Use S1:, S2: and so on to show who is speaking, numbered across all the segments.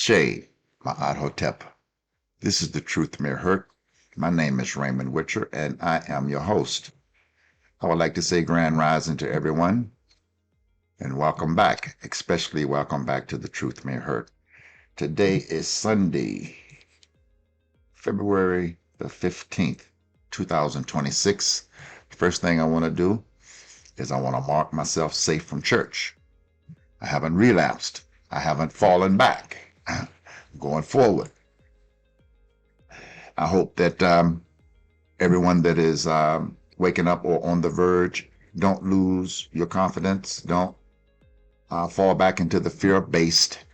S1: Shay, Ma'at Hotep. This is the Truth May Hurt. My name is Raymond Witcher, and I am your host. I would like to say grand rising to everyone, and welcome back, especially welcome back to the Truth May Hurt. Today is Sunday, February the 15th, 2026. First thing I want to do is I want to mark myself safe from church. I haven't relapsed. I haven't fallen back. I'm going forward. I hope that everyone that is waking up or on the verge, don't lose your confidence. Don't fall back into the fear-based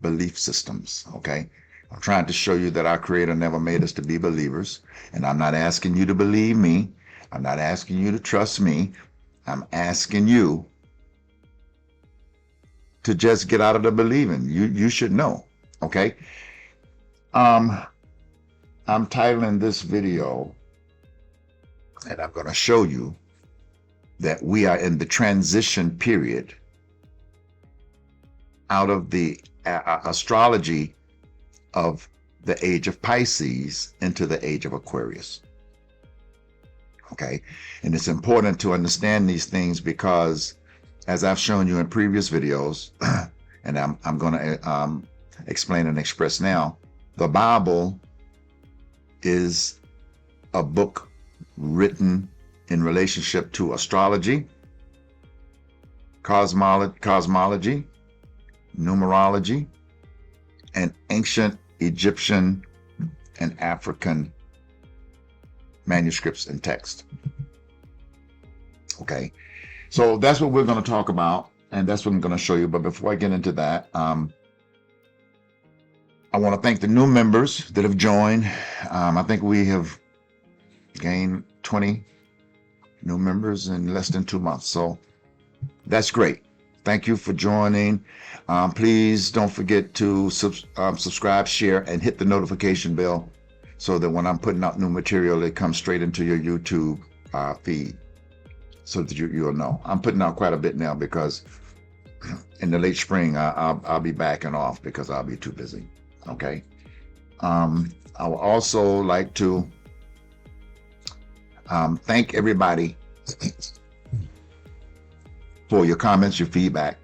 S1: belief systems, okay? I'm trying to show you that our Creator never made us to be believers, and I'm not asking you to believe me. I'm not asking you to trust me. I'm asking you to just get out of the believing. You should know, okay? I'm titling this video, and I'm going to show you that we are in the transition period out of the astrology of the age of Pisces into the age of Aquarius. Okay, and it's important to understand these things because, as I've shown you in previous videos, and I'm going to explain and express now, the Bible is a book written in relationship to astrology, cosmology, numerology, and ancient Egyptian and African manuscripts and text. Okay, so that's what we're going to talk about, and that's what I'm going to show you. But before I get into that, I want to thank the new members that have joined. I think we have gained 20 new members in less than 2 months, so that's great. Thank you for joining. Please don't forget to subscribe, share, and hit the notification bell so that when I'm putting out new material, it comes straight into your YouTube feed so that you'll know. I'm putting out quite a bit now because in the late spring, I'll be backing off because I'll be too busy. Okay. I would also like to thank everybody for your comments, your feedback,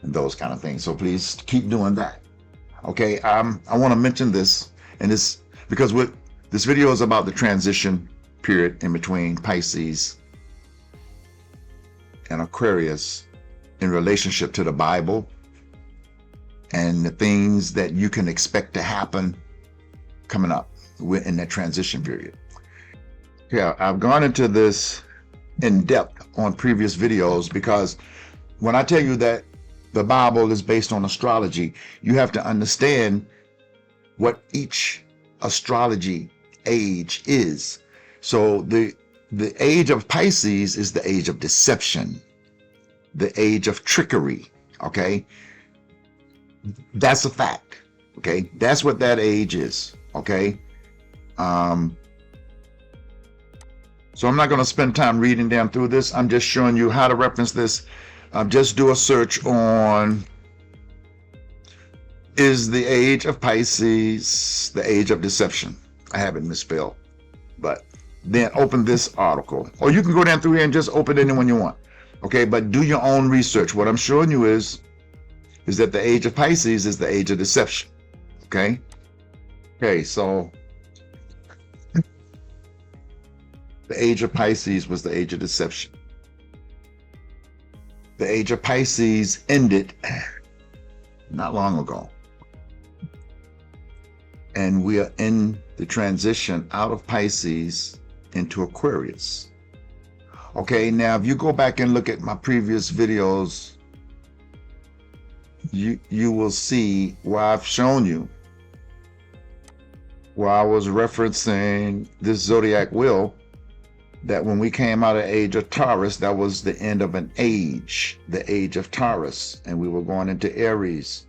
S1: and those kind of things. So please keep doing that. Okay. I want to mention this, and this because this video is about the transition period in between Pisces and Aquarius in relationship to the Bible and the things that you can expect to happen coming up. We're in that transition period. Yeah, I've gone into this in depth on previous videos because when I tell you that the Bible is based on astrology, you have to understand what each astrology age is. So the age of Pisces is the age of deception, the age of trickery, okay? That's a fact, okay? That's what that age is, okay? So I'm not going to spend time reading down through this. I'm just showing you how to reference this. Just do a search on, is the age of Pisces the age of deception? I have it misspelled, but then open this article. Or you can go down through here and just open any one you want, okay? But do your own research. What I'm showing you is that the age of Pisces is the age of deception, okay? Okay, so the age of Pisces was the age of deception. The age of Pisces ended not long ago. And we are in the transition out of Pisces into Aquarius. Okay, now if you go back and look at my previous videos, you will see where I've shown you where I was referencing this zodiac wheel, that when we came out of the age of Taurus, that was the end of an age, the age of Taurus, and we were going into Aries.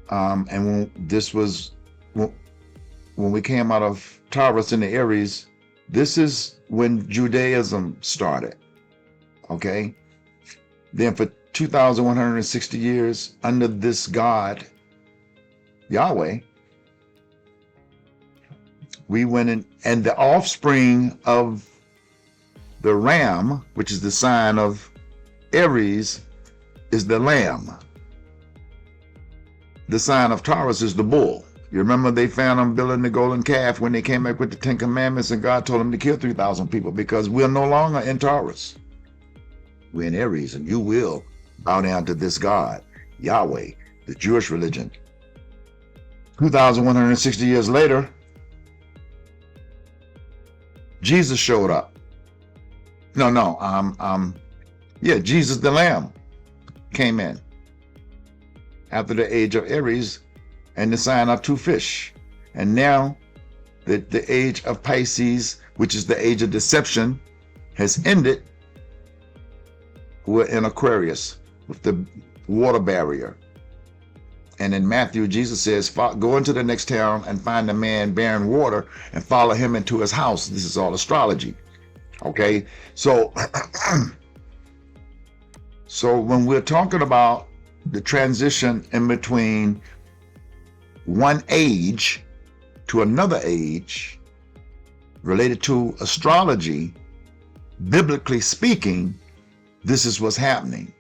S1: And when we came out of Taurus into Aries, this is when Judaism started, okay? Then for 2,160 years under this God, Yahweh, we went in, and the offspring of the ram, which is the sign of Aries, is the lamb. The sign of Taurus is the bull. You remember they found him building the golden calf when they came back with the 10 Commandments, and God told them to kill 3,000 people because we're no longer in Taurus. We're in Aries, and you will bow down to this God, Yahweh, the Jewish religion. 2,160 years later, Jesus showed up. Jesus the Lamb came in after the age of Aries and the sign of two fish. And now the age of Pisces, which is the age of deception, has ended. We're in Aquarius with the water barrier. And in Matthew, Jesus says, go into the next town and find a man bearing water and follow him into his house. This is all astrology. Okay, so when we're talking about the transition in between one age to another age related to astrology, biblically speaking, this is what's happening.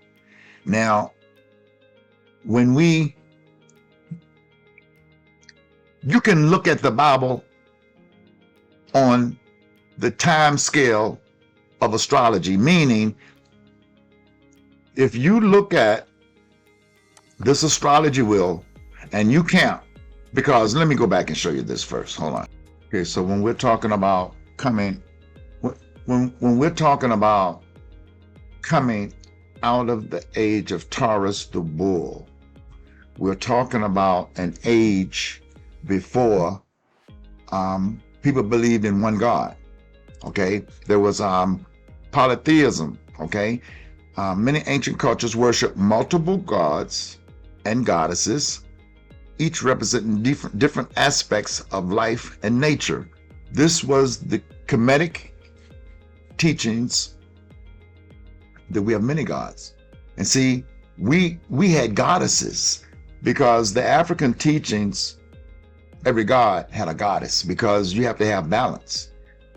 S1: Now, you can look at the Bible on the time scale of astrology, meaning if you look at this astrology wheel and you count, because let me go back and show you this first. Hold on. Okay, so when we're talking about coming out of the age of Taurus, the bull, we're talking about an age before people believed in one God. Okay, there was polytheism. Okay, many ancient cultures worship multiple gods and goddesses, each representing different aspects of life and nature. This was the Kemetic teachings that we have many gods. And see, we had goddesses because the African teachings, every god had a goddess because you have to have balance.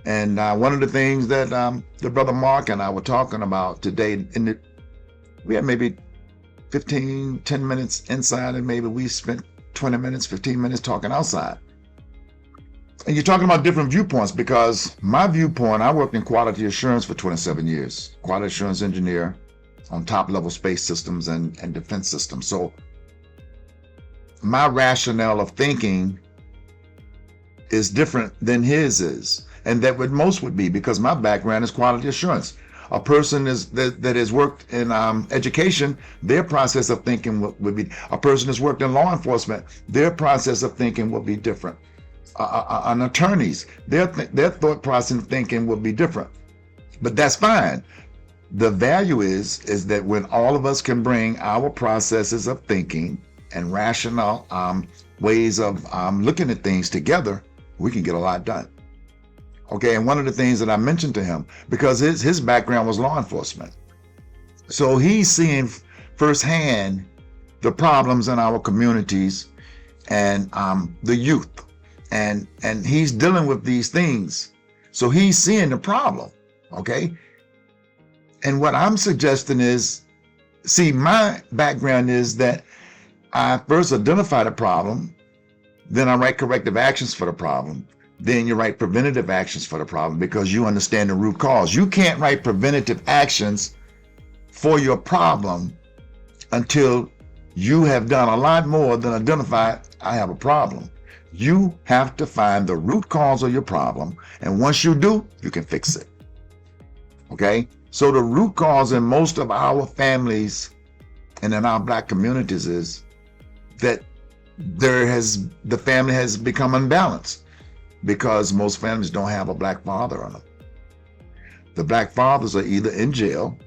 S1: And one of the things that the brother Mark and I were talking about today, we had maybe 10 minutes inside, and maybe we spent 20 minutes, 15 minutes talking outside. And you're talking about different viewpoints, because my viewpoint, I worked in quality assurance for 27 years, quality assurance engineer on top level space systems and defense systems. So my rationale of thinking is different than his is. And that most would be because my background is quality assurance. A person that has worked in education, their process of thinking would be, a person that's worked in law enforcement, their process of thinking will be different. An attorneys, their thought process of thinking will be different. But that's fine. The value is that when all of us can bring our processes of thinking and rational ways of looking at things together, we can get a lot done. Okay, and one of the things that I mentioned to him, because his background was law enforcement, so he's seeing firsthand the problems in our communities and the youth, and he's dealing with these things, so he's seeing the problem. Okay, and what I'm suggesting is, see, my background is that I first identify the problem, then I write corrective actions for the problem. Then you write preventative actions for the problem because you understand the root cause. You can't write preventative actions for your problem until you have done a lot more than identify, I have a problem. You have to find the root cause of your problem. And once you do, you can fix it. Okay? So the root cause in most of our families and in our Black communities is that the family has become unbalanced, because most families don't have a Black father on them. The Black fathers are either in jail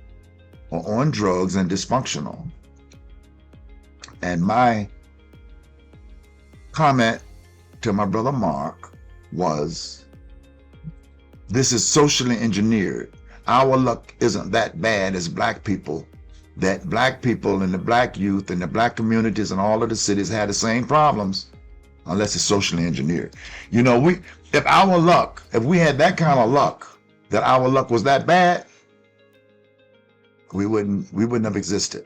S1: or on drugs and dysfunctional. And my comment to my brother Mark was, this is socially engineered. Our luck isn't that bad as Black people, that Black people and the Black youth and the Black communities and all of the cities had the same problems unless it's socially engineered. You know, if we had that kind of luck, that our luck was that bad, we wouldn't have existed.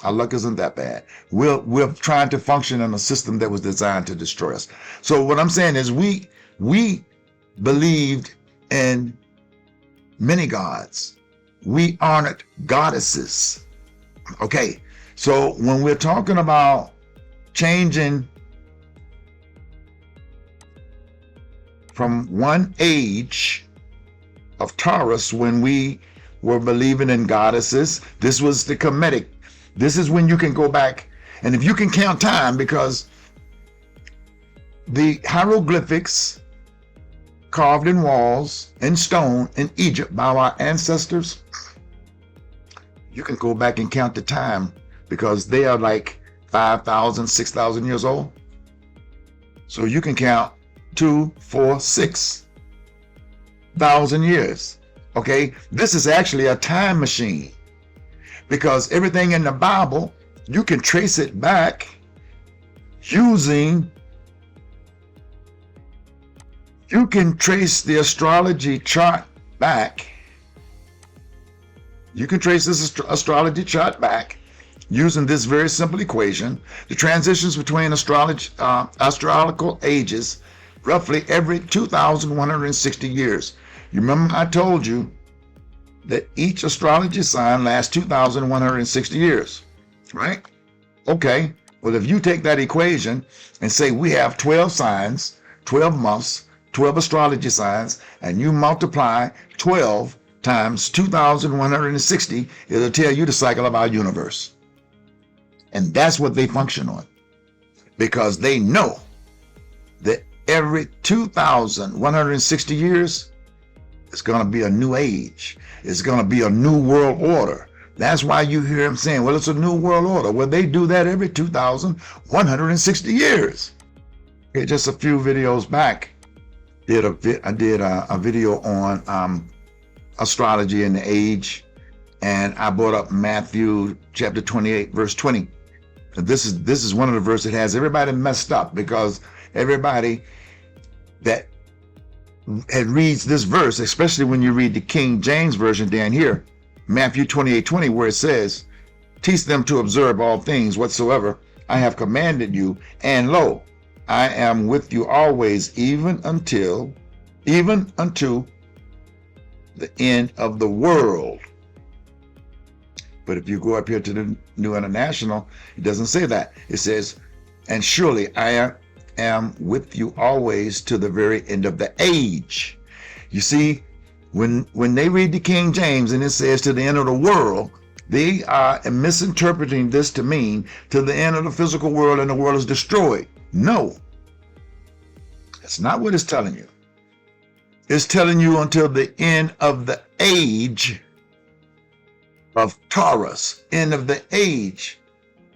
S1: Our luck isn't that bad. We're trying to function in a system that was designed to destroy us. So what I'm saying is we believed in many gods. We honored goddesses. Okay, so when we're talking about changing from one age of Taurus, when we were believing in goddesses, this was the Kemetic. This is when you can go back, and if you can count time, because the hieroglyphics carved in walls in stone in Egypt by our ancestors, you can go back and count the time, because they are like 5,000, 6,000 years old. So you can count 2, 4, 6,000 years. Okay, this is actually a time machine, because everything in the Bible, you can trace it back using, you can trace the astrology chart back. You can trace this astrology chart back using this very simple equation. The transitions between astrological ages, roughly every 2,160 years. You remember I told you that each astrology sign lasts 2,160 years, right? Okay, well, if you take that equation and say we have 12 signs, 12 months, 12 astrology signs, and you multiply 12 times 2,160, it'll tell you the cycle of our universe. And that's what they function on, because they know that every 2,160 years, it's going to be a new age. It's going to be a new world order. That's why you hear them saying, well, it's a new world order. Well, they do that every 2,160 years. Okay, just a few videos back, I did a video on astrology and the age, and I brought up Matthew chapter 28, verse 20. And this is one of the verses that has everybody messed up, because everybody that reads this verse, especially when you read the King James Version down here, Matthew 28:20, where it says, teach them to observe all things whatsoever I have commanded you, and lo, I am with you always, even unto the end of the world. But if you go up here to the New International, it doesn't say that. It says, and surely I am with you always to the very end of the age. You see, when they read the King James and it says to the end of the world, they are misinterpreting this to mean to the end of the physical world and the world is destroyed. No, that's not what it's telling you. It's telling you until the end of the age of Taurus, end of the age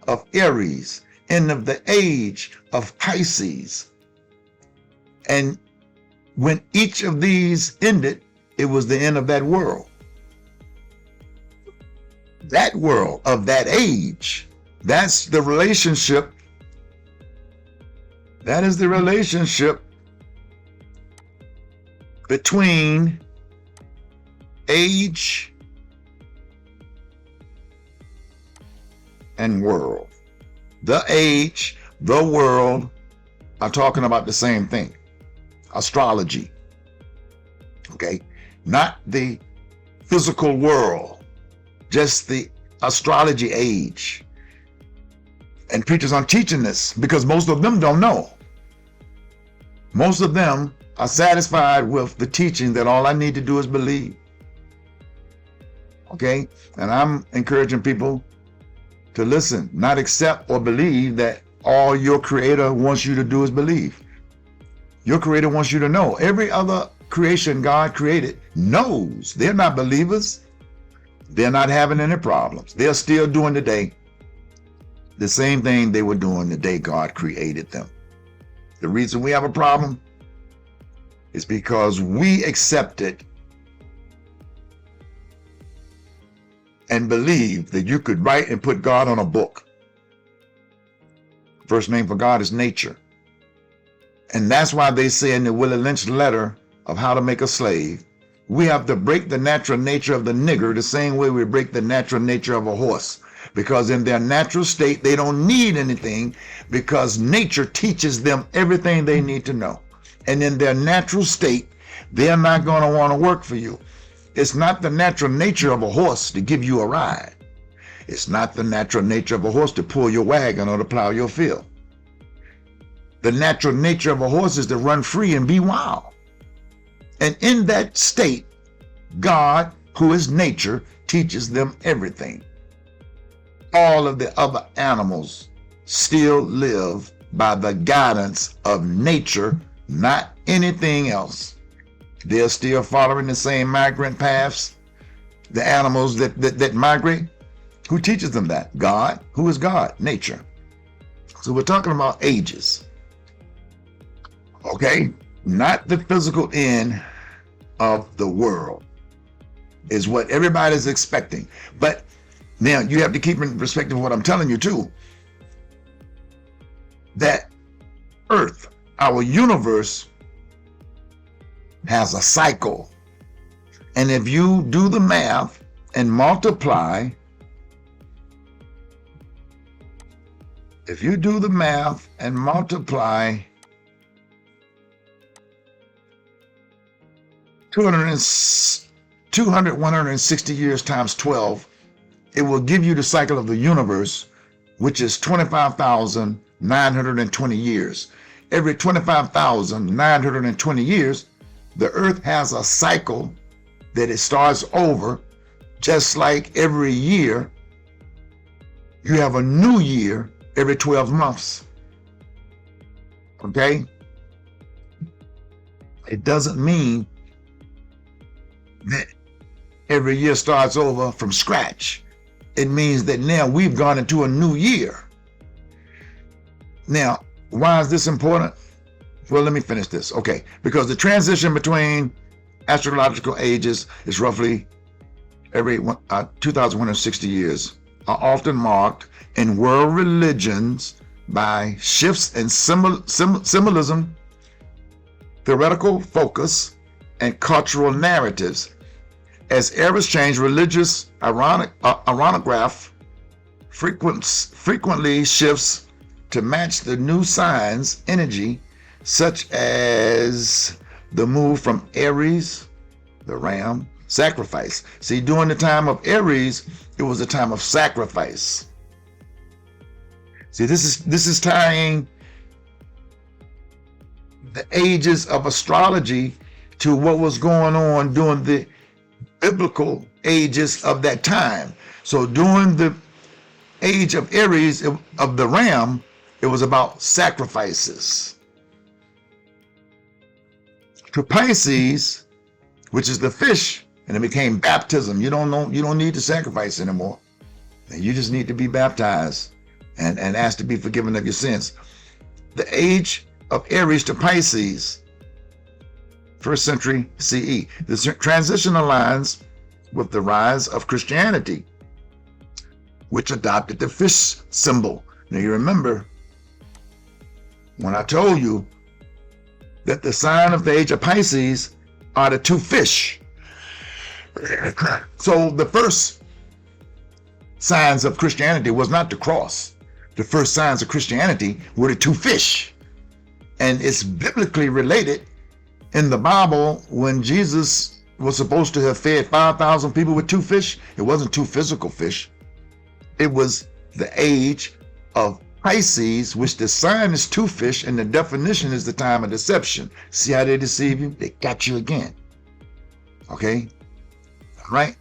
S1: of Aries, end of the age of Pisces. And when each of these ended, it was the end of that world. That world of that age, that's the relationship. That is the relationship between age and world. The age, the world are talking about the same thing. Astrology. Okay? Not the physical world, just the astrology age. And preachers are teaching this because most of them don't know. Most of them are satisfied with the teaching that all I need to do is believe. Okay? And I'm encouraging people to listen, not accept or believe that all your creator wants you to do is believe. Your creator wants you to know. Every other creation God created knows. They're not believers. They're not having any problems. They're still doing today the same thing they were doing the day God created them. The reason we have a problem is because we accepted and believed that you could write and put God on a book. First name for God is nature. And that's why they say in the Willie Lynch letter of How to Make a Slave, we have to break the natural nature of the nigger the same way we break the natural nature of a horse. Because in their natural state, they don't need anything because nature teaches them everything they need to know. And in their natural state, they're not going to want to work for you. It's not the natural nature of a horse to give you a ride. It's not the natural nature of a horse to pull your wagon or to plow your field. The natural nature of a horse is to run free and be wild. And in that state, God, who is nature, teaches them everything. All of the other animals still live by the guidance of nature, not anything else. They're still following the same migrant paths. The animals that migrate, who teaches them that? God. Who is God? Nature. So we're talking about ages. Okay? Not the physical end of the world is what everybody's expecting. But now you have to keep in perspective what I'm telling you too. That Earth, our universe, has a cycle. And if you do the math and multiply, 160 years times 12, it will give you the cycle of the universe, which is 25,920 years. Every 25,920 years, the Earth has a cycle that it starts over, just like every year, you have a new year every 12 months. Okay? It doesn't mean that every year starts over from scratch. It means that now we've gone into a new year. Now, why is this important? Well, let me finish this. Okay, because the transition between astrological ages is roughly every 2,160 years, are often marked in world religions by shifts in symbolism, theoretical focus, and cultural narratives. As eras change, religious iconography frequently shifts to match the new signs energy, such as the move from Aries, the ram, sacrifice. See, during the time of Aries, it was a time of sacrifice. See, this is tying the ages of astrology to what was going on during the biblical ages of that time. So during the age of Aries, of the ram, it was about sacrifices. To Pisces, which is the fish, and it became baptism. You don't need to sacrifice anymore. You just need to be baptized and ask to be forgiven of your sins. The age of Aries to Pisces, 1st century CE. The transition aligns with the rise of Christianity, which adopted the fish symbol. Now you remember when I told you that the sign of the age of Pisces are the two fish. So the first signs of Christianity was not the cross. The first signs of Christianity were the two fish. And it's biblically related. In the Bible, when Jesus was supposed to have fed 5,000 people with two fish, it wasn't two physical fish. It was the age of Pisces, which the sign is two fish, and the definition is the time of deception. See how they deceive you? They got you again. Okay? All right?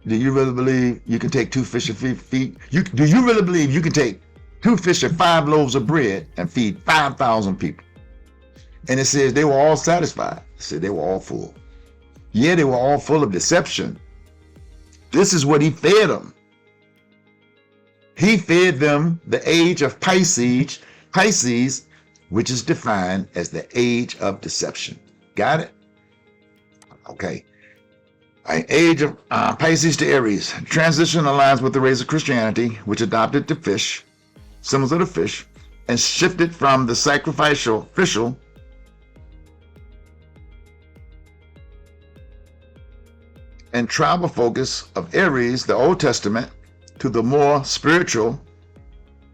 S1: Do you really believe you can take two fish and feed? Do you really believe you can take two fish and 5 loaves of bread and feed 5,000 people? And it says they were all satisfied. It said they were all full. Yeah, they were all full of deception. This is what he fed them. He fed them the age of Pisces, which is defined as the age of deception. Got it? Okay. Age of Pisces to Aries. Transition aligns with the rise of Christianity, which adopted the fish. symbols of the fish, and shifted from the sacrificial official and tribal focus of Aries, the Old Testament, to the more spiritual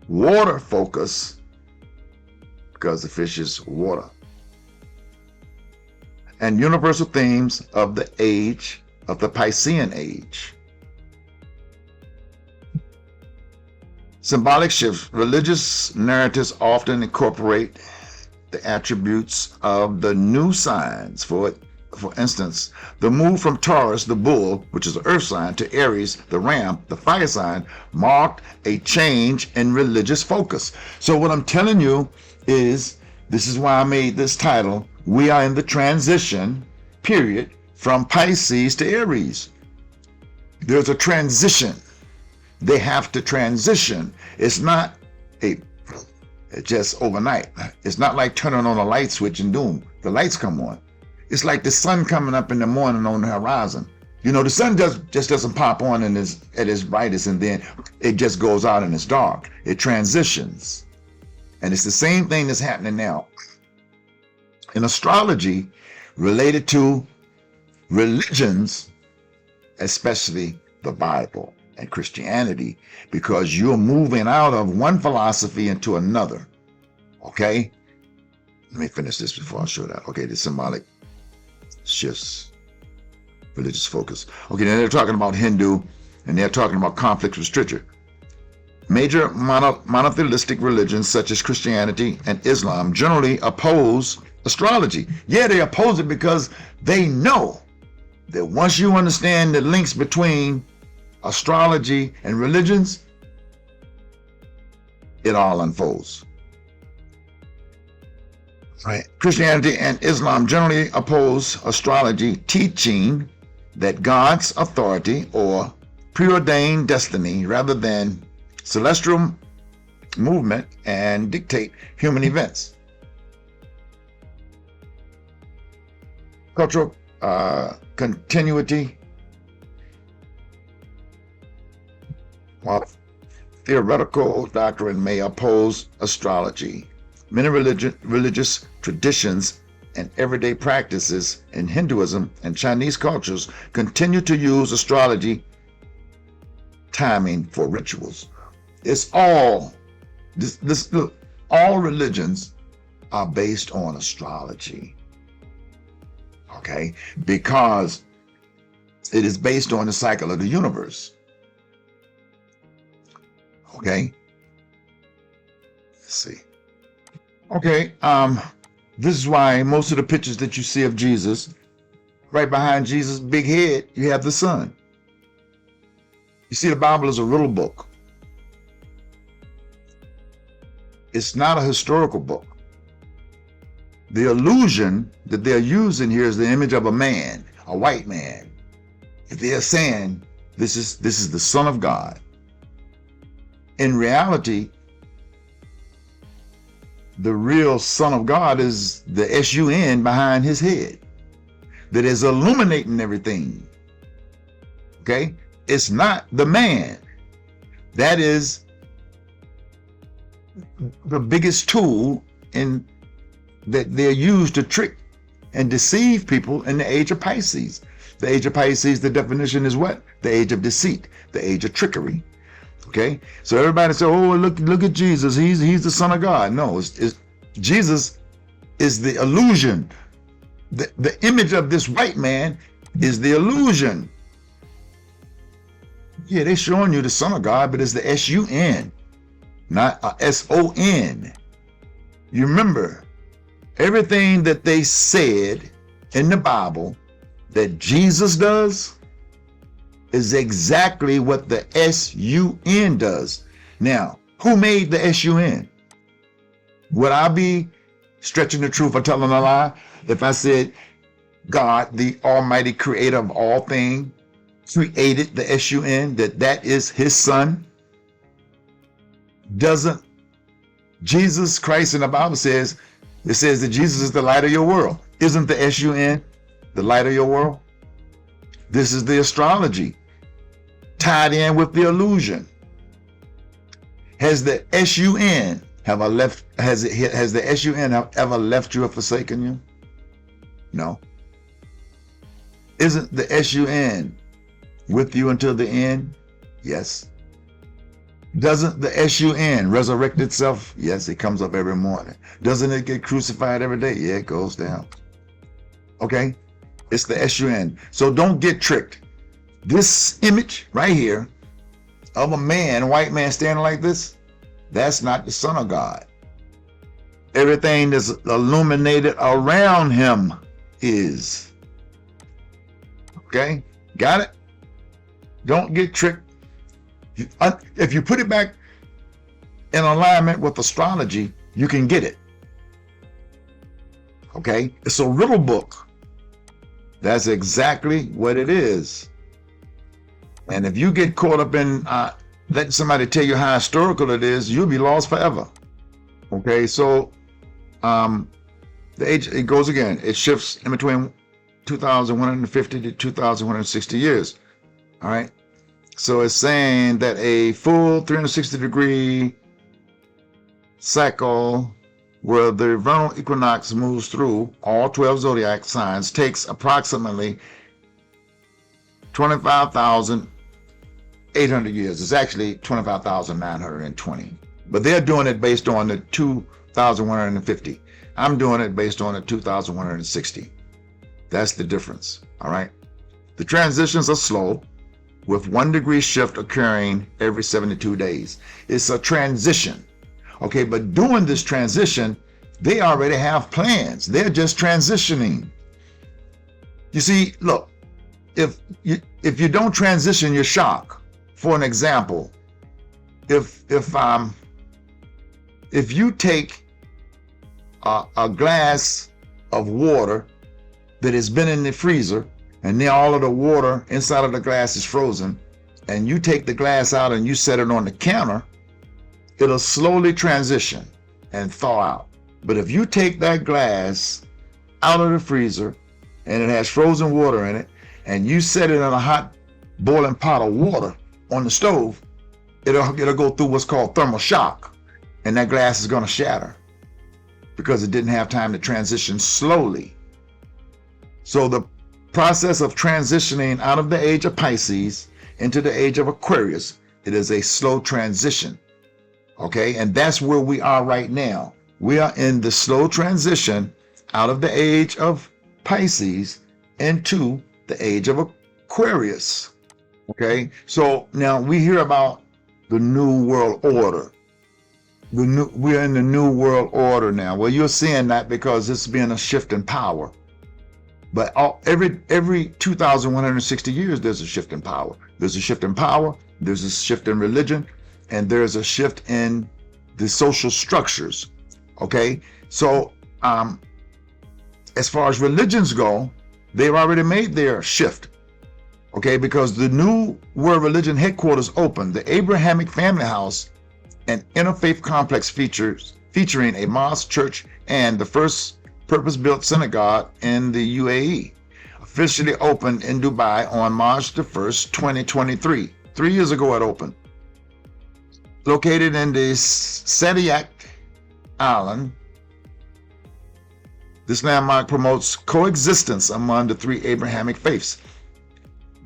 S1: water focus, because the fish is water, and universal themes of the age of the Piscean age. Symbolic shifts. Religious narratives often incorporate the attributes of the new signs. For instance, the move from Taurus, the bull, which is the earth sign, to Aries, the ram, the fire sign, marked a change in religious focus. So what I'm telling you is, this is why I made this title, we are in the transition period from Pisces to Aries. There's a transition. They have to transition. It's not just overnight. It's not like turning on a light switch and boom, the lights come on. It's like the sun coming up in the morning on the horizon. You know, the sun just doesn't pop on and is at its brightest and then it just goes out and it's dark. It transitions. And it's the same thing that's happening now. In astrology, related to religions, especially the Bible and Christianity, because you're moving out of one philosophy into another. Okay? Let me finish this before I show that. Okay, the symbolic shifts, religious focus. Okay, now they're talking about Hindu and they're talking about conflicts with scripture. Major monotheistic religions such as Christianity and Islam generally oppose astrology. Yeah, they oppose it because they know that once you understand the links between astrology and religions, it all unfolds. Right. Christianity and Islam generally oppose astrology, teaching that God's authority or preordained destiny rather than celestial movement and dictate human events. Cultural continuity. While theoretical doctrine may oppose astrology, many religious traditions and everyday practices in Hinduism and Chinese cultures continue to use astrology timing for rituals. It's all look, all religions are based on astrology. Okay? Because it is based on the cycle of the universe. Okay? Let's see. Okay, this is why most of the pictures that you see of Jesus, right behind Jesus' big head, you have the sun. You see, the Bible is a riddle book. It's not a historical book. The illusion that they're using here is the image of a man, a white man. If they're saying this is the Son of God. In reality, the real Son of God is the S-U-N behind his head that is illuminating everything. Okay? It's not the man. That is the biggest tool that they're used to trick and deceive people in the age of Pisces. The age of Pisces, the definition is what? The age of deceit, the age of trickery. Okay, so everybody say, "Oh, look at Jesus. He's the Son of God." No, Jesus is the illusion. The image of this white man is the illusion. Yeah, they're showing you the Son of God, but it's the S-U-N, not a S-O-N. You remember everything that they said in the Bible that Jesus does is exactly what the S-U-N does. Now, who made the S-U-N? Would I be stretching the truth or telling a lie if I said God, the almighty creator of all things, created the S-U-N, that is his son? Doesn't Jesus Christ in the Bible says that Jesus is the light of your world. Isn't the S-U-N the light of your world? This is the astrology tied in with the illusion. Has the S-U-N has the S-U-N ever left you or forsaken you? No. Isn't the S-U-N with you until the end? Yes. Doesn't the S-U-N resurrect itself? Yes, it comes up every morning. Doesn't it get crucified every day? Yeah, it goes down. Okay? It's the S-U-N. So don't get tricked. This image right here of a man, a white man standing like this, that's not the Son of God. Everything that's illuminated around him is. Okay? Got it? Don't get tricked. If you put it back in alignment with astrology, you can get it. Okay? It's a riddle book. That's exactly what it is. And if you get caught up in letting somebody tell you how historical it is, you'll be lost forever. Okay? So the age, it goes again. It shifts in between 2,150 to 2,160 years. All right? So it's saying that a full 360-degree cycle where the vernal equinox moves through all 12 zodiac signs takes approximately 25,800 years. It's actually 25,920. But they're doing it based on the 2,150. I'm doing it based on the 2,160. That's the difference. All right. The transitions are slow, with 1 degree shift occurring every 72 days. It's a transition. Okay, but during this transition, they already have plans. They're just transitioning. You see, look, if you don't transition, you're shocked. For an example, if you take a glass of water that has been in the freezer, and then all of the water inside of the glass is frozen, and you take the glass out and you set it on the counter, it'll slowly transition and thaw out. But if you take that glass out of the freezer and it has frozen water in it, and you set it in a hot boiling pot of water on the stove, it'll go through what's called thermal shock, and that glass is going to shatter because it didn't have time to transition slowly. So the process of transitioning out of the age of Pisces into the age of Aquarius, it is a slow transition. Okay, and that's where we are right now. We are in the slow transition out of the age of Pisces into the age of Aquarius. Okay, so now we hear about the New World Order. We're in the New World Order now. Well, you're seeing that because it's been a shift in power. But every 2,160 years, there's a shift in power. There's a shift in power, there's a shift in religion, and there's a shift in the social structures. Okay, so as far as religions go, they've already made their shift. Okay, because the New World Religion headquarters opened, the Abrahamic Family House, an interfaith complex featuring a mosque, church, and the first purpose-built synagogue in the UAE, officially opened in Dubai on March the 1st, 2023. 3 years ago it opened. Located in the Sadiaq Island, this landmark promotes coexistence among the 3 Abrahamic faiths.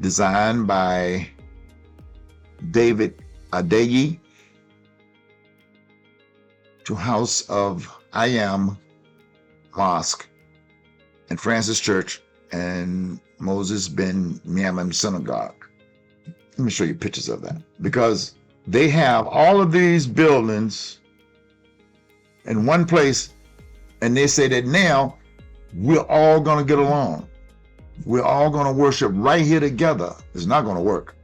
S1: Designed by David Adeyemi to House of Ayam Mosque and Francis Church and Moses Ben Maimon Synagogue. Let me show you pictures of that, because they have all of these buildings in one place, and they say that now we're all going to get along. We're all going to worship right here together. It's not going to work,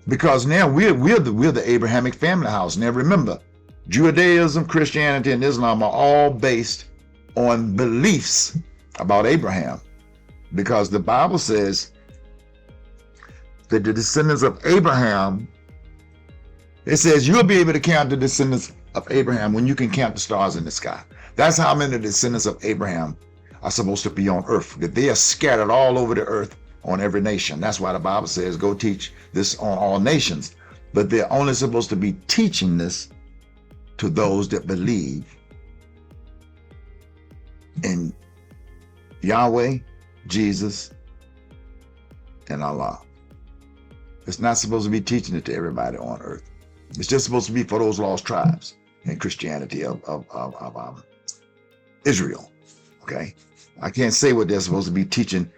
S1: because now we're the Abrahamic family house. Now remember, Judaism, Christianity, and Islam are all based on beliefs about Abraham, because the Bible says that the descendants of Abraham, it says you'll be able to count the descendants of Abraham when you can count the stars in the sky. That's how many descendants of Abraham are supposed to be on earth, that they are scattered all over the earth on every nation. That's why the Bible says, go teach this on all nations. but they're only supposed to be teaching this to those that believe in Yahweh, Jesus, and Allah. It's not supposed to be teaching it to everybody on earth. It's just supposed to be for those lost tribes in Christianity of Israel. Okay, I can't say what they're supposed to be teaching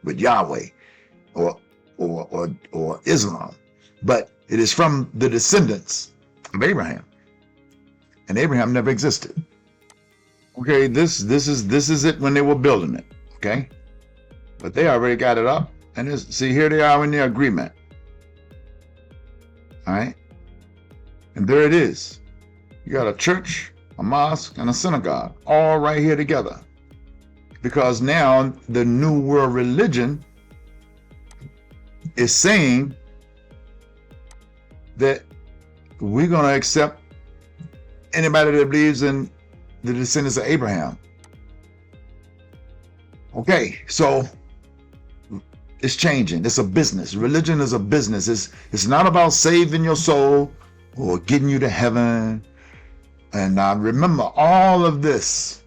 S1: with Yahweh or Islam, but it is from the descendants of Abraham, and Abraham never existed. Okay, this is it when they were building it. Okay, but they already got it up, and see, here they are in their agreement. All right, and there it is. You got a church, a mosque, and a synagogue all right here together, because now the New World religion is saying that we're going to accept anybody that believes in the descendants of Abraham. Okay, so it's changing. It's a business. Religion is a business. It's not about saving your soul or getting you to heaven. And remember, all of this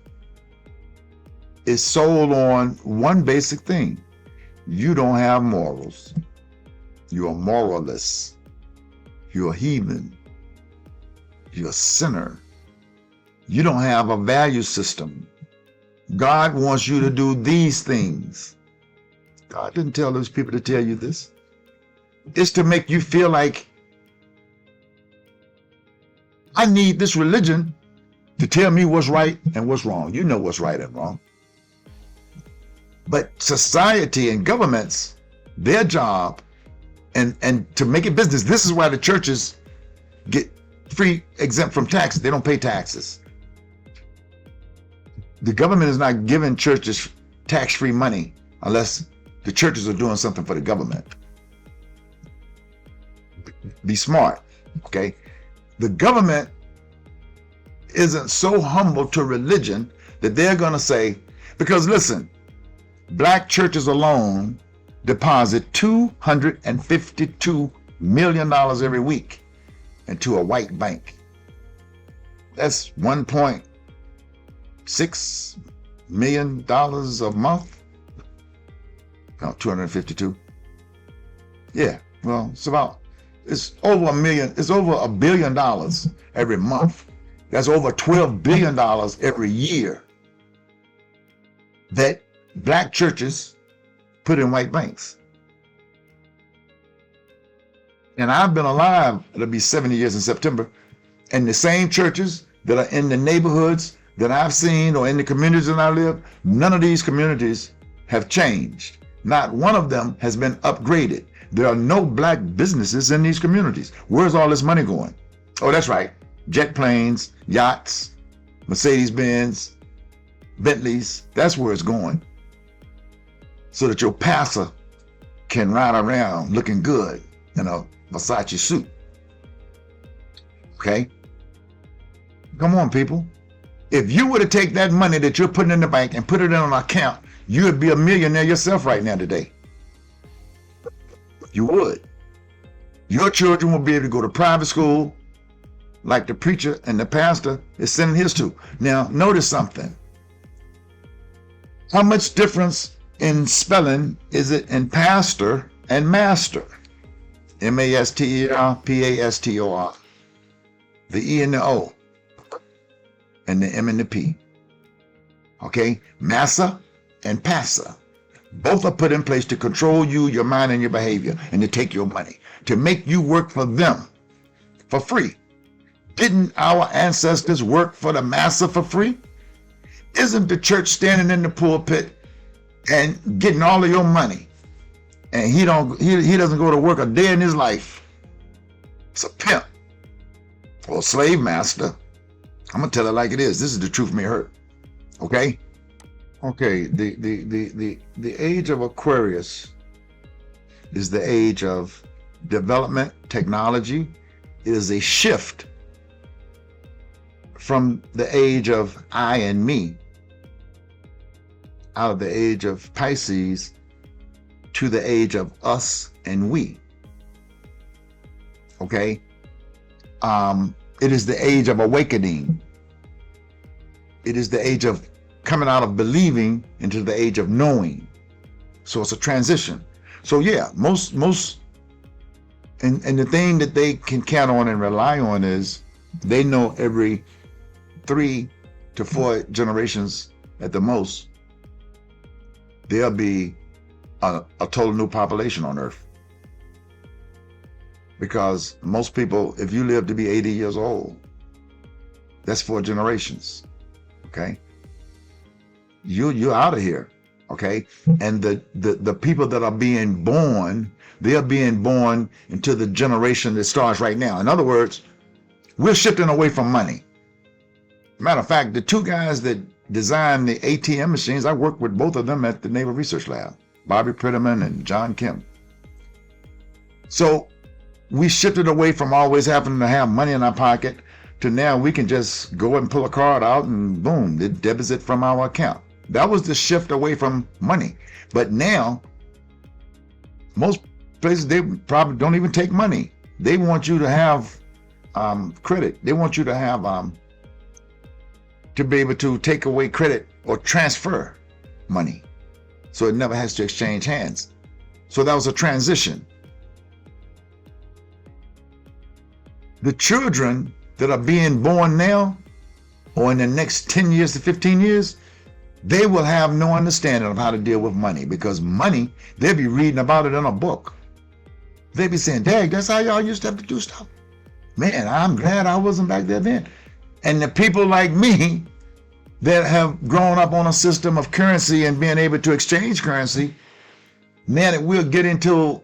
S1: is sold on one basic thing. You don't have morals. You're a moralist. You're a heathen. You're a sinner. You don't have a value system. God wants you to do these things. God didn't tell those people to tell you this. It's to make you feel like, I need this religion to tell me what's right and what's wrong. You know what's right and wrong. But society and governments, their job, and to make it business, this is why the churches get free, exempt from taxes. They don't pay taxes. The government is not giving churches tax-free money unless the churches are doing something for the government. Be smart, okay? The government isn't so humble to religion that they're going to say, because listen, black churches alone deposit $252 million every week into a white bank. That's $1.6 million a month. No, 252. Yeah, well, it's over $1 million. It's over $1 billion every month. That's over $12 billion every year that black churches put in white banks. And I've been alive, it'll be 70 years in September, and the same churches that are in the neighborhoods that I've seen or in the communities that I live, none of these communities have changed. Not one of them has been upgraded. There are no black businesses in these communities. Where's all this money going? Oh, that's right. Jet planes, yachts, Mercedes-Benz, Bentleys. That's where it's going. So that your pastor can ride around looking good in a Versace suit. Okay? Come on, people. If you were to take that money that you're putting in the bank and put it in an account, you would be a millionaire yourself right now today. You would. Your children will be able to go to private school like the preacher and the pastor is sending his to. Now, notice something. How much difference in spelling is it in pastor and master? M-A-S-T-E-R, P-A-S-T-O-R. The E and the O. And the M and the P. Okay? Massa and passa. Both are put in place to control you, your mind, and your behavior, and to take your money, to make you work for them for free. Didn't our ancestors work for the massa for free? Isn't the church standing in the pulpit and getting all of your money, and he doesn't go to work a day in his life? It's a pimp or a slave master. I'm gonna tell it like it is. This is the truth may hurt. Okay? Okay, the age of Aquarius is the age of development, technology. It is a shift from the age of I and me, out of the age of Pisces to the age of us and we. Okay. It is the age of awakening. It is the age of coming out of believing into the age of knowing. So it's a transition. So yeah, most and the thing that they can count on and rely on is they know every 3 to 4 generations at the most, there'll be a total new population on Earth. Because most people, if you live to be 80 years old, that's 4 generations. Okay, you're out of here. Okay, and the people that are being born, they are being born into the generation that starts right now. In other words, we're shifting away from money. Matter of fact, the 2 guys that designed the ATM machines, I worked with both of them at the Naval Research Lab, Bobby Pretterman and John Kim. So we shifted away from always having to have money in our pocket to now we can just go and pull a card out and boom, it debits it from our account. That was the shift away from money. But now, most places, they probably don't even take money. They want you to have credit. They want you to have to be able to take away credit or transfer money. So it never has to exchange hands. So that was a transition. The children that are being born now, or in the next 10 years to 15 years, they will have no understanding of how to deal with money, because money, they'll be reading about it in a book. They'll be saying, Dad, that's how y'all used to have to do stuff. Man, I'm glad I wasn't back there then. And the people like me that have grown up on a system of currency and being able to exchange currency, man, it will get into a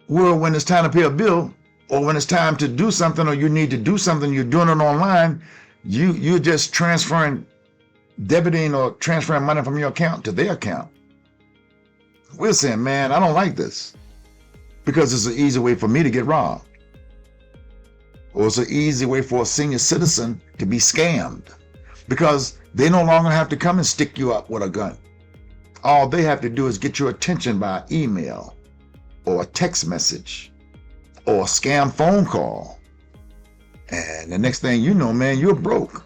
S1: world when it's time to pay a bill, or when it's time to do something, or you need to do something, you're doing it online, you're just transferring, debiting or transferring money from your account to their account. We're saying, man, I don't like this, because it's an easy way for me to get robbed. Or it's an easy way for a senior citizen to be scammed, because they no longer have to come and stick you up with a gun. All they have to do is get your attention by email or a text message or a scam phone call. And the next thing you know, man, you're broke.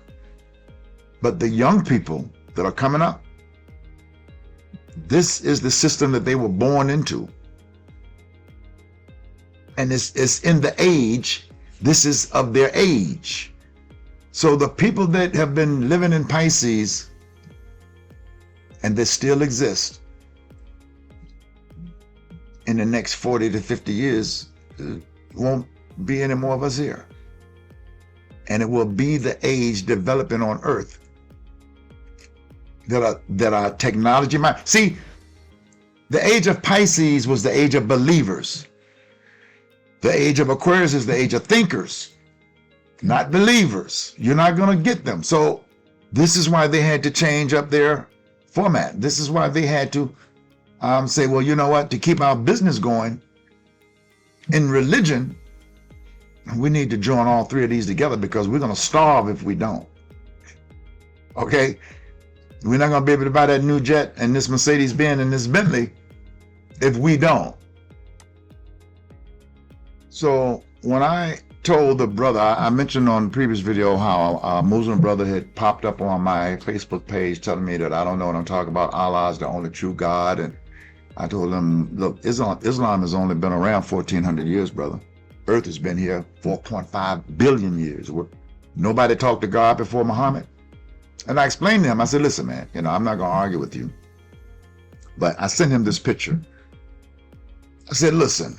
S1: But the young people that are coming up, this is the system that they were born into. And it's in the age, this is of their age. So the people that have been living in Pisces and that still exist in the next 40 to 50 years, won't be any more of us here. And it will be the age developing on Earth that are technology minded. See, the age of Pisces was the age of believers. The age of Aquarius is the age of thinkers, not believers. You're not going to get them. So this is why they had to change up their format. This is why they had to say, well, you know what, to keep our business going in religion, we need to join all 3 of these together, because we're going to starve if we don't. Okay? We're not going to be able to buy that new jet and this Mercedes-Benz and this Bentley if we don't. So when I told the brother, I mentioned on the previous video how a Muslim brother had popped up on my Facebook page telling me that I don't know what I'm talking about. Allah is the only true God. And I told him, look, Islam has only been around 1,400 years, brother. Earth has been here 4.5 billion years. Nobody talked to God before Muhammad. And I explained to him, I said, listen, man, I'm not going to argue with you. But I sent him this picture. I said, listen,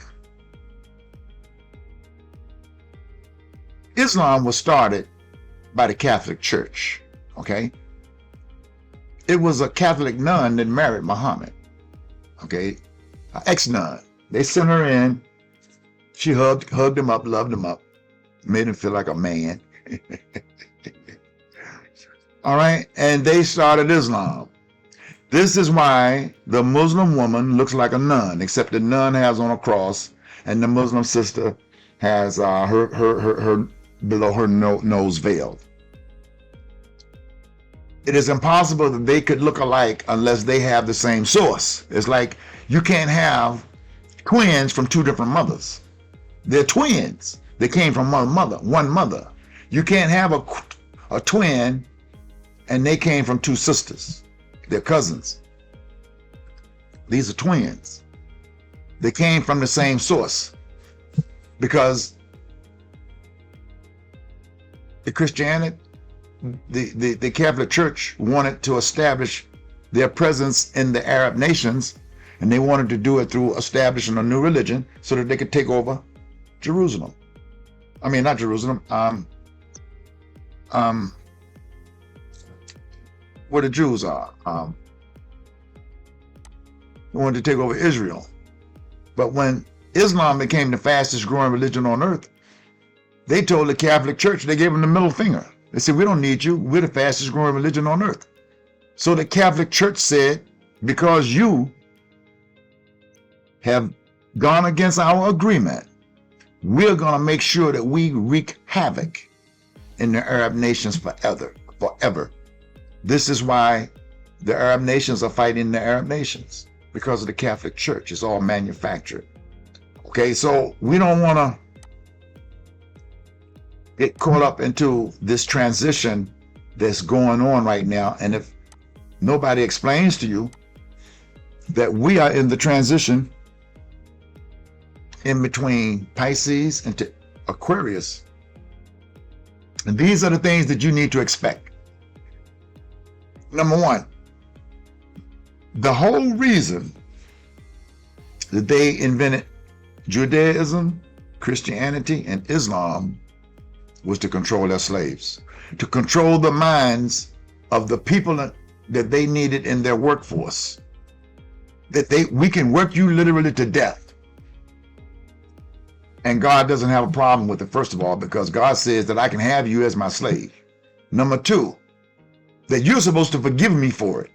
S1: Islam was started by the Catholic Church, okay? It was a Catholic nun that married Muhammad, okay? An ex-nun. They sent her in. She hugged him up, loved him up, made him feel like a man. All right, and they started Islam. This is why the Muslim woman looks like a nun, except the nun has on a cross, and the Muslim sister has her below her nose veiled. It is impossible that they could look alike unless they have the same source. It's like you can't have twins from 2 different mothers. They're twins. They came from one mother. You can't have a twin and they came from two sisters. They're cousins. These are twins. They came from the same source, because the Christianity, the Catholic Church wanted to establish their presence in the Arab nations, and they wanted to do it through establishing a new religion so that they could take over Jerusalem. I mean, not Jerusalem, where the Jews are. They wanted to take over Israel. But when Islam became the fastest growing religion on earth, they told the Catholic Church, they gave them the middle finger. They said, we don't need you. We're the fastest growing religion on earth. So the Catholic Church said, because you have gone against our agreement, we're going to make sure that we wreak havoc in the Arab nations forever. This is why the Arab nations are fighting the Arab nations, because of the Catholic Church. It's all manufactured. Okay, so we don't want to get caught up into this transition that's going on right now. And if nobody explains to you that we are in the transition in between Pisces and Aquarius, and these are the things that you need to expect. Number one, the whole reason that they invented Judaism, Christianity, and Islam was to control their slaves, to control the minds of the people that they needed in their workforce. We can work you literally to death. And God doesn't have a problem with it, first of all, because God says that I can have you as my slave. Number two, that you're supposed to forgive me for it.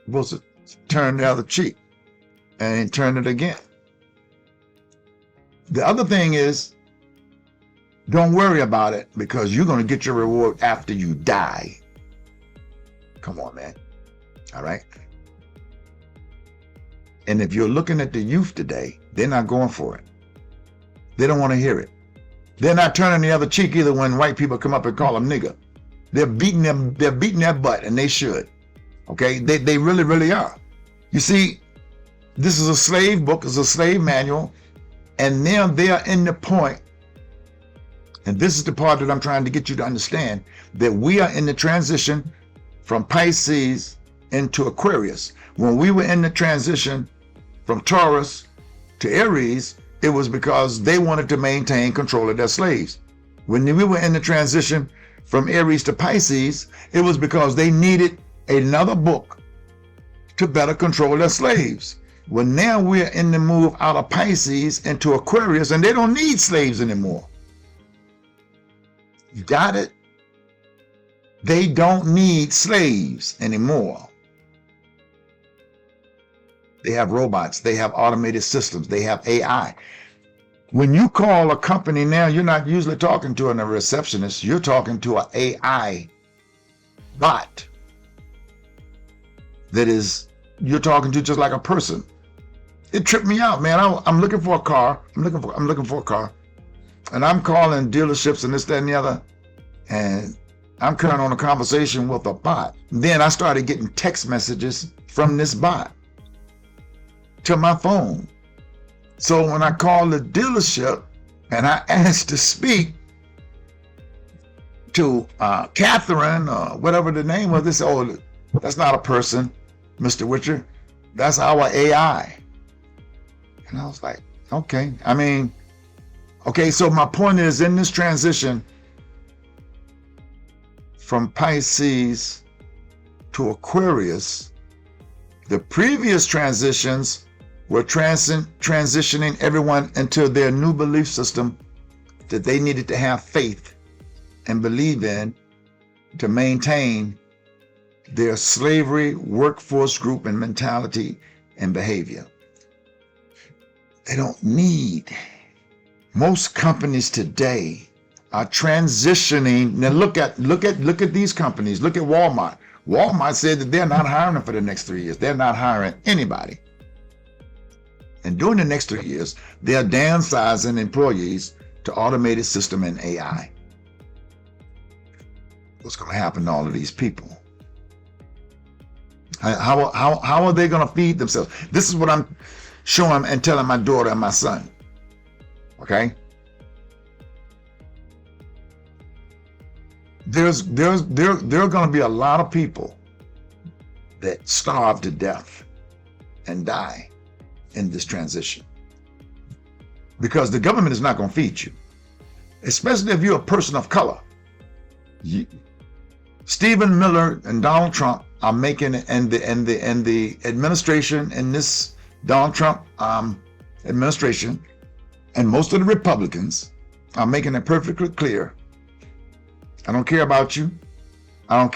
S1: You're supposed to turn the other cheek and turn it again. The other thing is, don't worry about it, because you're going to get your reward after you die. Come on, man. All right. And if you're looking at the youth today, they're not going for it. They don't want to hear it. They're not turning the other cheek either when white people come up and call them nigger. They're beating their butt, and they should. Okay, they really, really are. You see, this is a slave book, it's a slave manual, and now they are in the point, and this is the part that I'm trying to get you to understand, that we are in the transition from Pisces into Aquarius. When we were in the transition from Taurus to Aries, it was because they wanted to maintain control of their slaves. When we were in the transition from Aries to Pisces, it was because they needed another book to better control their slaves. Well, now we're in the move out of Pisces into Aquarius, and they don't need slaves anymore. You got it? They don't need slaves anymore. They have robots, they have automated systems, they have AI. When you call a company now, you're not usually talking to a receptionist, you're talking to an AI bot that is, you're talking to just like a person. It tripped me out, man. I'm looking for a car. I'm looking for a car. And I'm calling dealerships and this, that, and the other. And I'm carrying on a conversation with a bot. Then I started getting text messages from this bot to my phone. So when I called the dealership and I asked to speak to Catherine or whatever the name was, they said, oh, that's not a person, Mr. Witcher. That's our AI. And I was like, okay. I mean, okay, so my point is, in this transition from Pisces to Aquarius, the previous transitions were transitioning everyone into their new belief system that they needed to have faith and believe in to maintain their slavery workforce group and mentality and behavior. They don't need. Most companies today are transitioning. Now look at these companies. Look at Walmart. Walmart said that they're not hiring for the next 3 years. They're not hiring anybody. And during the next 3 years, they are downsizing employees to automated system and AI. What's going to happen to all of these people? How are they going to feed themselves? This is what I'm showing and telling my daughter and my son. Okay? There are going to be a lot of people that starve to death and die in this transition, because the government is not going to feed you, especially if you're a person of color. Stephen Miller and Donald Trump are making it, and the administration in this Donald Trump administration and most of the Republicans are making it perfectly clear. I don't care about you.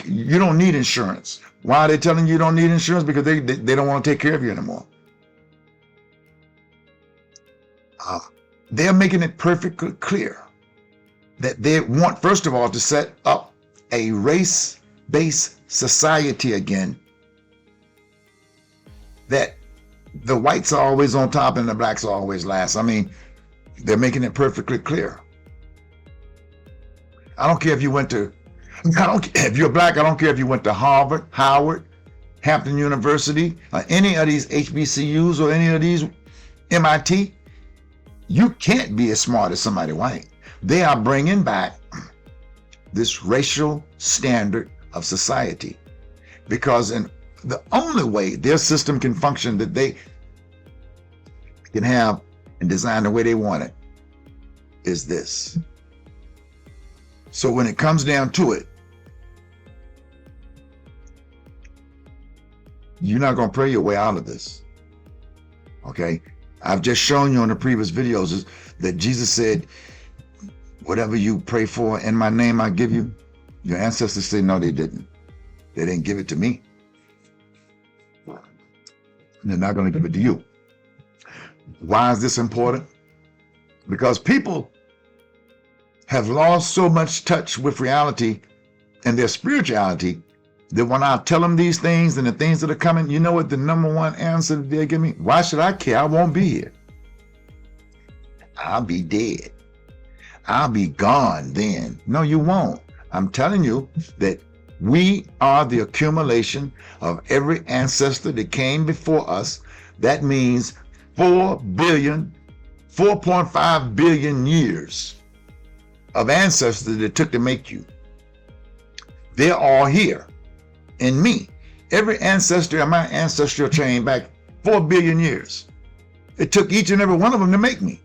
S1: You don't need insurance. Why are they telling you don't need insurance? Because they don't want to take care of you anymore. They're making it perfectly clear that they want, first of all, to set up a race-based society again, that the whites are always on top and the blacks are always last. I mean, they're making it perfectly clear. I don't care if you went to, if you're black, I don't care if you went to Harvard, Howard, Hampton University, or any of these HBCUs or any of these MIT. You can't be as smart as somebody white. They are bringing back this racial standard of society, because in the only way their system can function, that they can have and design the way they want it, is this. So when it comes down to it, you're not going to pray your way out of this. Okay? I've just shown you on the previous videos that Jesus said, whatever you pray for in my name, I give you. Your ancestors say, no, they didn't. They didn't give it to me. They're not going to give it to you. Why is this important? Because people have lost so much touch with reality and their spirituality that when I tell them these things and the things that are coming, you know what the number one answer they give me? Why should I care? I won't be here. I'll be dead. I'll be gone then. No, you won't. I'm telling you that we are the accumulation of every ancestor that came before us. That means 4.5 billion years of ancestors that it took to make you. They're all here in me. Every ancestor in my ancestral chain back 4 billion years. It took each and every one of them to make me.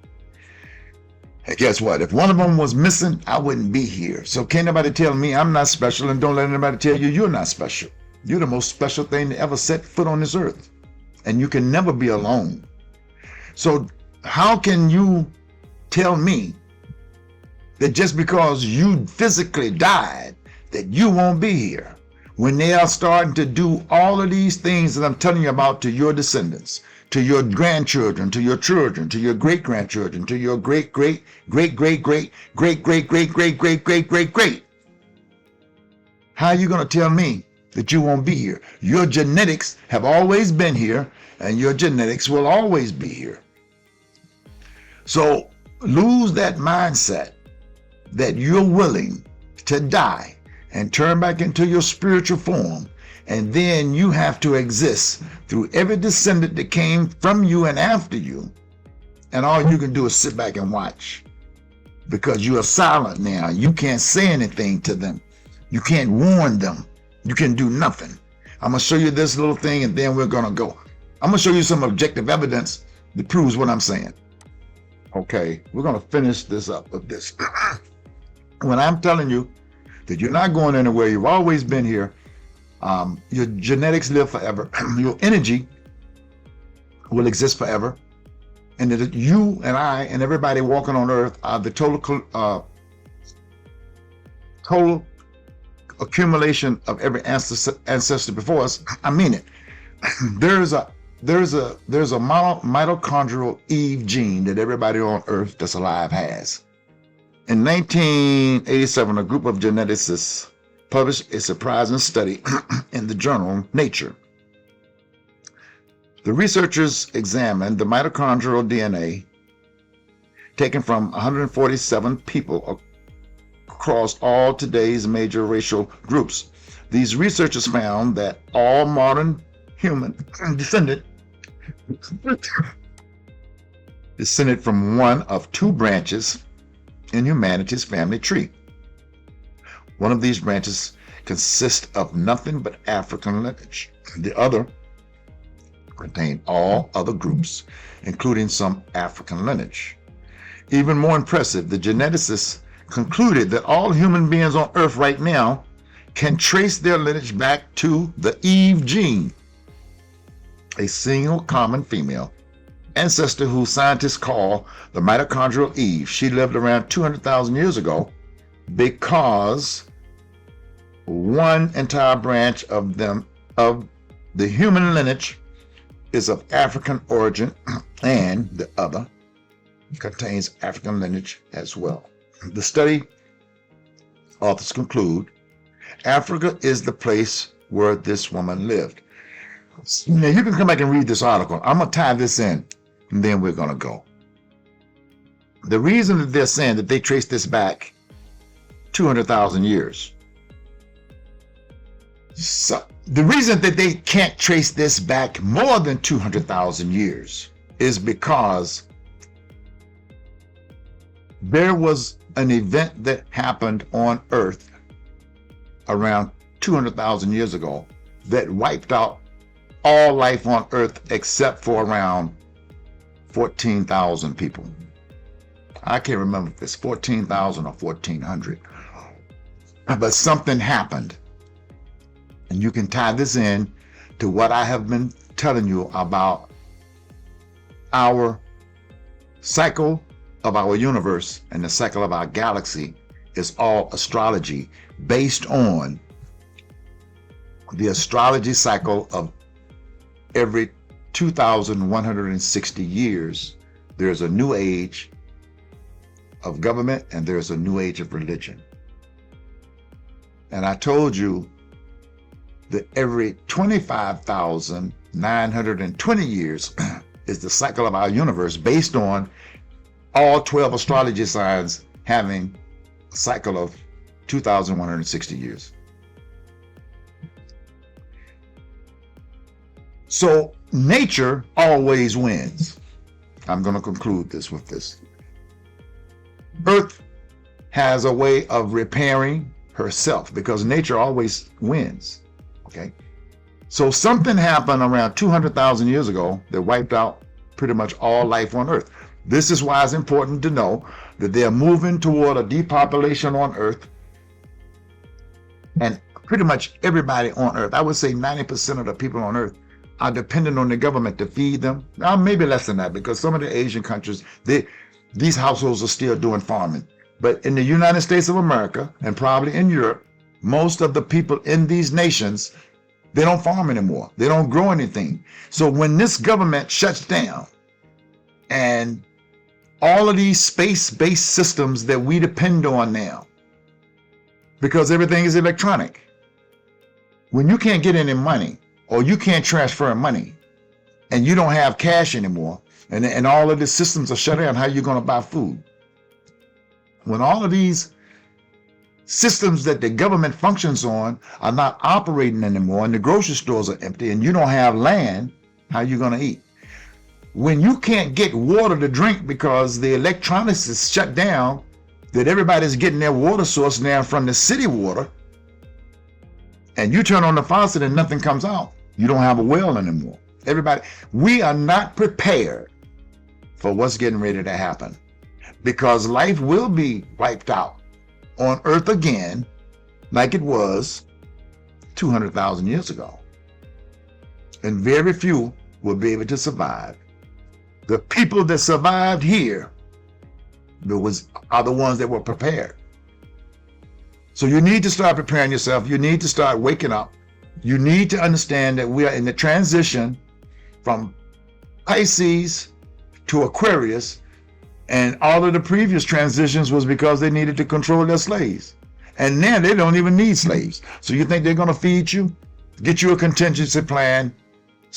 S1: And guess what? If one of them was missing, I wouldn't be here. So can't nobody tell me I'm not special, and don't let anybody tell you you're not special. You're the most special thing to ever set foot on this earth. And you can never be alone. So how can you tell me that just because you physically died, that you won't be here, when they are starting to do all of these things that I'm telling you about to your descendants, to your grandchildren, to your children, to your great-grandchildren, to your great-great-great-great-great-great-great-great-great-great-great? How are you going to tell me that you won't be here? Your genetics have always been here, and your genetics will always be here. So lose that mindset that you're willing to die and turn back into your spiritual form, and then you have to exist through every descendant that came from you and after you, and all you can do is sit back and watch, because you are silent now. You can't say anything to them. You can't warn them. You can do nothing. I'm going to show you this little thing, and then we're going to go. I'm going to show you some objective evidence that proves what I'm saying. Okay, we're going to finish this up with this. When I'm telling you that you're not going anywhere, you've always been here, your genetics live forever, your energy will exist forever, and that you and I and everybody walking on earth are the total accumulation of every ancestor before us. I mean it. There's a mitochondrial Eve gene that everybody on earth that's alive has. In 1987, a group of geneticists published a surprising study in the journal Nature. The researchers examined the mitochondrial DNA taken from 147 people across all today's major racial groups. These researchers found that all modern human descended from one of two branches in humanity's family tree. One of these branches consists of nothing but African lineage. The other contained all other groups, including some African lineage. Even more impressive, the geneticists concluded that all human beings on Earth right now can trace their lineage back to the Eve gene, a single common female ancestor who scientists call the mitochondrial Eve. She lived around 200,000 years ago because one entire branch of the human lineage is of African origin, and the other contains African lineage as well. The study authors conclude Africa is the place where this woman lived. Now you can come back and read this article. I'm going to tie this in, and then we're going to go. The reason that they're saying that they trace this back 200,000 years. So the reason that they can't trace this back more than 200,000 years is because there was an event that happened on Earth around 200,000 years ago that wiped out all life on Earth except for around 14,000 people. I can't remember if it's 14,000 or 1,400, but something happened. And you can tie this in to what I have been telling you about our cycle of our universe, and the cycle of our galaxy is all astrology, based on the astrology cycle of every 2,160 years. There's a new age of government and there's a new age of religion. And I told you that every 25,920 years is the cycle of our universe, based on all 12 astrology signs having a cycle of 2,160 years. So nature always wins. I'm going to conclude this with this. Earth has a way of repairing herself because nature always wins. Okay, so something happened around 200,000 years ago that wiped out pretty much all life on Earth. This is why it's important to know that they are moving toward a depopulation on Earth, and pretty much everybody on Earth, I would say 90% of the people on Earth, are dependent on the government to feed them. Now, maybe less than that, because some of the Asian countries, these households are still doing farming. But in the United States of America, and probably in Europe, most of the people in these nations, they don't farm anymore. They don't grow anything. So when this government shuts down, and all of these space-based systems that we depend on now, because everything is electronic, when you can't get any money, or you can't transfer money, and you don't have cash anymore, and all of the systems are shut down, how are you going to buy food? When all of these systems that the government functions on are not operating anymore, and the grocery stores are empty, and you don't have land, how are you going to eat? When you can't get water to drink because the electronics is shut down, that everybody's getting their water source now from the city water, and you turn on the faucet and nothing comes out, you don't have a well anymore. Everybody, we are not prepared for what's getting ready to happen, because life will be wiped out on Earth again, like it was 200,000 years ago. And very few will be able to survive. The people that survived here are the ones that were prepared. So you need to start preparing yourself. You need to start waking up. You need to understand that we are in the transition from Pisces to Aquarius, and all of the previous transitions was because they needed to control their slaves. And now they don't even need slaves. So you think they're going to feed you, get you a contingency plan,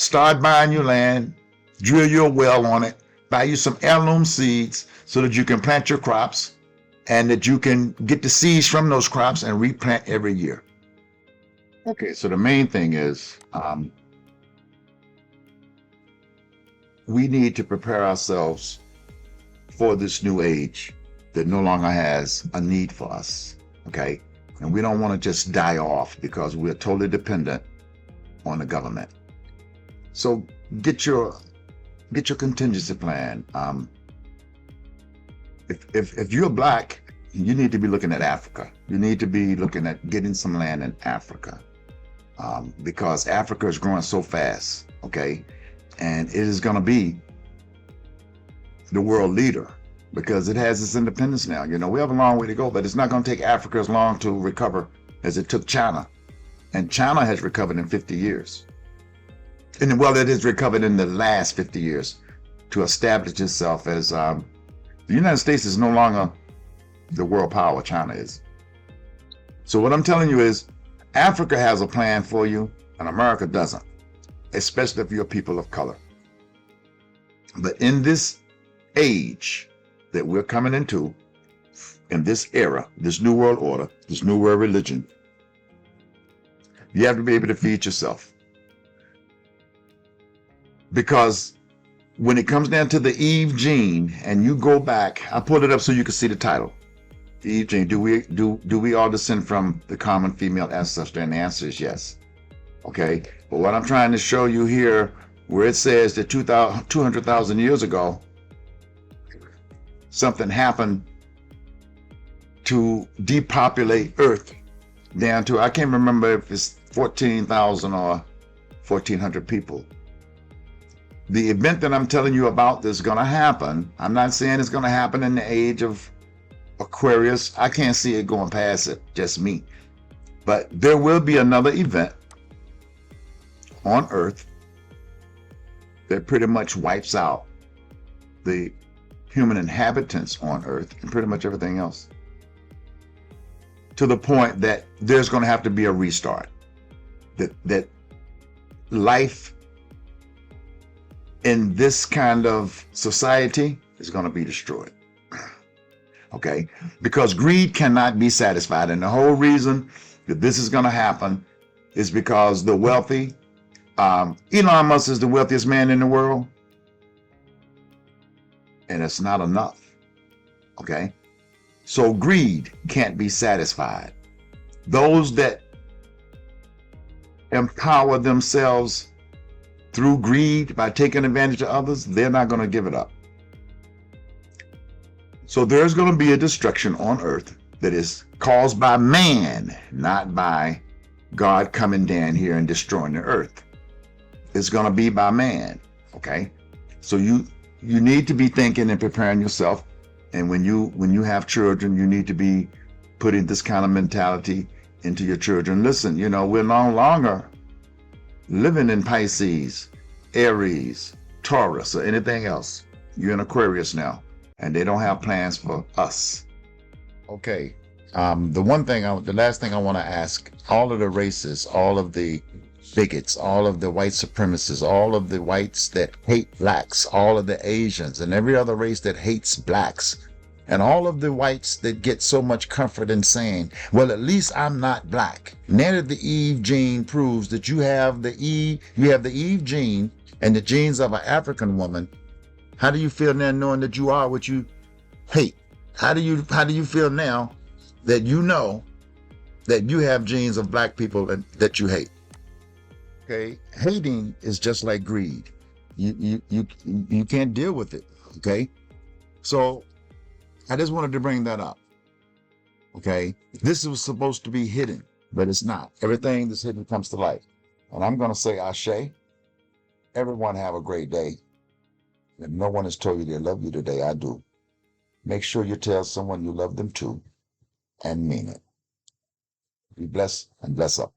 S1: Start buying your land, drill your well on it, buy you some heirloom seeds so that you can plant your crops and that you can get the seeds from those crops and replant every year. Okay, so the main thing is we need to prepare ourselves for this new age that no longer has a need for us, okay? And we don't want to just die off because we're totally dependent on the government. So get your contingency plan. If you're black, you need to be looking at Africa. You need to be looking at getting some land in Africa because Africa is growing so fast, okay? And it is going to be the world leader because it has its independence now. You know, we have a long way to go, but it's not going to take Africa as long to recover as it took China. And China has recovered in 50 years. And well, it has recovered in the last 50 years to establish itself as the United States is no longer the world power China is. So what I'm telling you is Africa has a plan for you and America doesn't, especially if you're people of color. But in this age that we're coming into, in this era, this new world order, this new world religion, you have to be able to feed yourself. Because when it comes down to the Eve gene, and you go back, I pulled it up so you can see the title. The Eve gene, do we all descend from the common female ancestor? And the answer is yes. Okay, but what I'm trying to show you here, where it says that 200,000 years ago, something happened to depopulate Earth down to, I can't remember if it's 14,000 or 1,400 people. The event that I'm telling you about that's going to happen, I'm not saying it's going to happen in the age of Aquarius. I can't see it going past it, just me. But there will be another event on Earth that pretty much wipes out the human inhabitants on Earth and pretty much everything else, to the point that there's going to have to be a restart. That life in this kind of society is going to be destroyed. Okay? Because greed cannot be satisfied. And the whole reason that this is going to happen is because the wealthy, Elon Musk is the wealthiest man in the world. And it's not enough. Okay? So greed can't be satisfied. Those that empower themselves through greed by taking advantage of others, they're not going to give it up. So there's going to be a destruction on Earth that is caused by man, not by God coming down here and destroying the Earth. It's going to be by man. Okay? So you need to be thinking and preparing yourself. And when you have children, you need to be putting this kind of mentality into your children. Listen, you know, we're no longer living in Pisces, Aries, Taurus, or anything else. You're in Aquarius now, and they don't have plans for us. Okay. The last thing I want to ask, all of the races, all of the bigots, all of the white supremacists, all of the whites that hate blacks, all of the Asians and every other race that hates blacks, and all of the whites that get so much comfort in saying, well, at least I'm not black. Now that the Eve gene proves that you have the Eve gene and the genes of an African woman, how do you feel now knowing that you are what you hate? How do you feel now that you know that you have genes of black people that you hate? Okay, hating is just like greed. You can't deal with it. Okay, so I just wanted to bring that up. Okay, this was supposed to be hidden, but it's not. Everything that's hidden comes to light. And I'm going to say Ashe. Everyone have a great day. If no one has told you they love you today, I do. Make sure you tell someone you love them too and mean it. Be blessed and bless up.